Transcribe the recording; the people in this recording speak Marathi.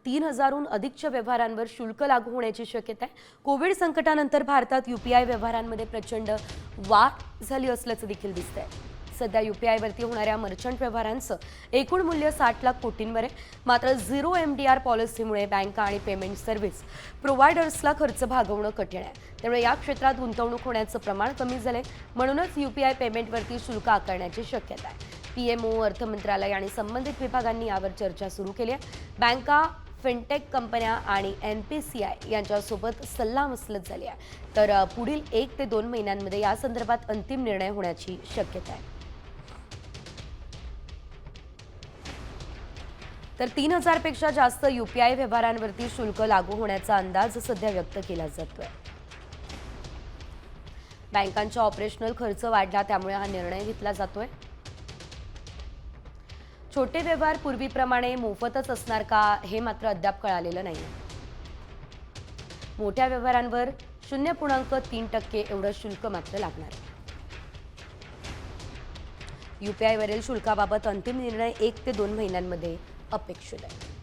3000हून अधिकच्या व्यवहारांवर शुल्क लागू होण्याची शक्यता आहे। कोविड संकटानंतर भारतात यूपीआय व्यवहारांमध्ये प्रचंड वाढ झाली असल्याचं देखील दिसतंय। सध्या यूपीआयवरती होणाऱ्या मर्चंट व्यवहारांचं एकूण मूल्य 60 लाख कोटींवर आहे। मात्र झिरो एमडीआर पॉलिसीमुळे बँका आणि पेमेंट सर्व्हिस प्रोव्हायडर्सला खर्च भागवणं कठीण आहे। त्यामुळे या क्षेत्रात गुंतवणूक होण्याचं प्रमाण कमी झालंय, म्हणूनच यूपीआय पेमेंटवरती शुल्क आकारण्याची शक्यता आहे। पीएमओ, अर्थ मंत्रालय आणि संबंधित विभागांनी यावर चर्चा सुरू केली आहे। बँका, फिनटेक कंपन्या आणि एनपीसीआय यांच्यासोबत सल्लामसलत झाली आहे। तर पुढील 1 ते 2 महिन्यांमध्ये या संदर्भात अंतिम निर्णय होण्याची शक्यता आहे। तर 3000 पेक्षा जास्त यूपीआय व्यवहारांवरती शुल्क लागू होण्याचा अंदाज सध्या व्यक्त केला जातोय। बँकांचा ऑपरेशनल खर्च वाढला, त्यामुळे हा निर्णय घेतला जातोय। छोटे व्यवहार पूर्वीप्रमाणे मोफतच असणार का, हे मात्र अद्याप कळालेलं नाही। मोठ्या व्यवहारांवर 0.3% एवढं शुल्क मात्र लागणार आहे। यूपीआय वरील शुल्काबाबत अंतिम निर्णय 1 ते 2 महिन्यांमध्ये अपेक्षित आहे।